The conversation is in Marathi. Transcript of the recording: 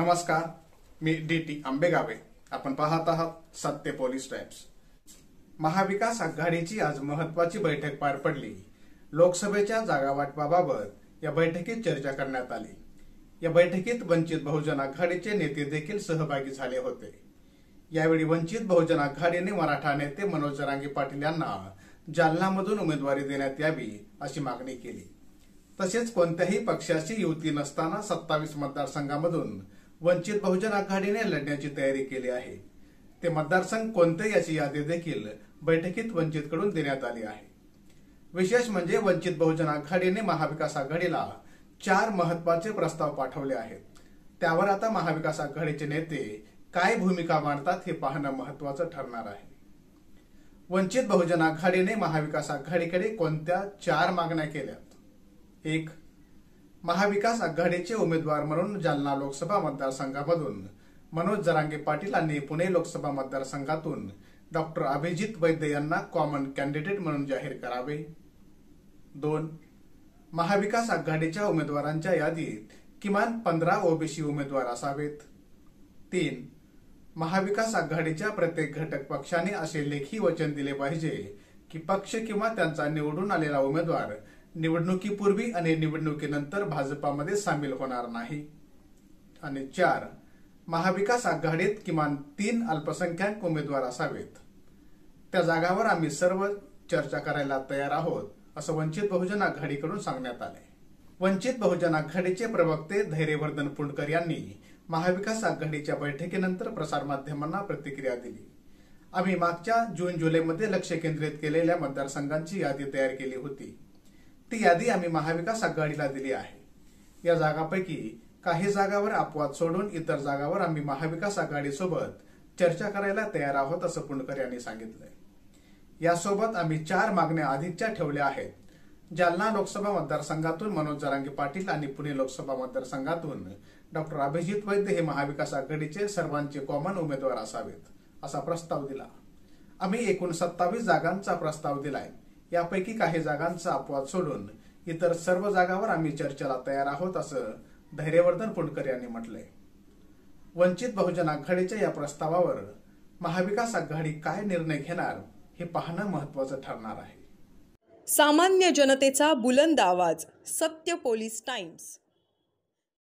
नमस्कार, मी डी.टी. आंबेगावे. आपण पाहत आहात सत्य पोलीस टाइम्स. महाविकास आघाडीची आज महत्वाची बैठक पार पडली. लोकसभेच्या जागा वाटपाबाबत या बैठकीत चर्चा करण्यात आली. या बैठकीत वंचित बहुजन आघाडीचे नेते देखील सहभागी झाले होते. यावेळी वंचित बहुजन आघाडीने मराठा नेते मनोज जरांगे पाटील यांना जालनामधून उमेदवारी देण्यात यावी अशी मागणी केली. तसेच कोणत्याही पक्षाची युती नसताना 27 मतदारसंघांमधून वंचित बहुजन आघाडीने लढण्याची तयारी केली आहे. ते मतदारसंघ कोणते याची यादी देखील बैठकीत वंचितकडून देण्यात आली आहे. विशेष म्हणजे वंचित बहुजन आघाडीने महाविकास आघाडीला 4 महत्वाचे प्रस्ताव पाठवले आहेत. त्यावर आता महाविकास आघाडीचे नेते काय भूमिका मांडतात हे पाहणं महत्वाचं ठरणार आहे. वंचित बहुजन आघाडीने महाविकास आघाडीकडे कोणत्या 4 मागण्या केल्यात? 1. महाविकास आघाडीचे उमेदवार म्हणून जालना लोकसभा मतदारसंघामधून मनोज जरांगे पाटील आणि पुणे लोकसभा मतदारसंघातून डॉक्टर अभिजित वैद्य यांना कॉमन कॅन्डिडेट म्हणून जाहीर करावे. 2. महाविकास आघाडीच्या उमेदवारांच्या यादीत किमान 15 ओबीसी उमेदवार असावेत. 3. महाविकास आघाडीच्या प्रत्येक घटक पक्षाने असे लेखी वचन दिले पाहिजे की पक्ष किंवा त्यांचा निवडून आलेला उमेदवार निवडणुकीपूर्वी आणि निवडणुकीनंतर भाजपामध्ये सामील होणार नाही. आणि 4. महाविकास आघाडीत किमान 3 अल्पसंख्याक उमेदवार असावेत. त्या जागावर आम्ही सर्व चर्चा करायला तयार आहोत असं वंचित बहुजन आघाडीकडून सांगण्यात आले. वंचित बहुजन आघाडीचे प्रवक्ते धैर्यवर्धन पुंडकर यांनी महाविकास आघाडीच्या बैठकीनंतर प्रसारमाध्यमांना प्रतिक्रिया दिली. आम्ही मागच्या जून-जुलैमध्ये लक्ष केंद्रित केलेल्या मतदारसंघांची यादी तयार केली होती. ती यादी आम्ही महाविकास आघाडीला दिली आहे. या जागांपैकी काही जागावर अपवाद सोडून इतर जागावर आम्ही महाविकास आघाडीसोबत चर्चा करायला तयार आहोत असं पुंडकर यांनी सांगितलंय. यासोबत आम्ही 4 मागण्या अधिकच्या ठेवल्या आहेत. जालना लोकसभा मतदारसंघातून मनोज जरांगे पाटील आणि पुणे लोकसभा मतदारसंघातून डॉक्टर अभिजित वैद्य हे महाविकास आघाडीचे सर्वांचे कॉमन उमेदवार असावेत असा प्रस्ताव दिला. आम्ही एकूण 27 जागांचा प्रस्ताव दिलाय. यापैकी काही जागांचा अपवाद सोडून इतर सर्व जागांवर आम्ही चर्चेला तयार आहोत असं धैर्यवर्धन पुंडकर यांनी म्हटलंय. वंचित बहुजन आघाडीच्या या प्रस्तावावर महाविकास आघाडी काय निर्णय घेणार हे पाहणं महत्वाचं ठरणार आहे. सामान्य जनतेचा बुलंद आवाज, सत्य पोलीस टाइम्स.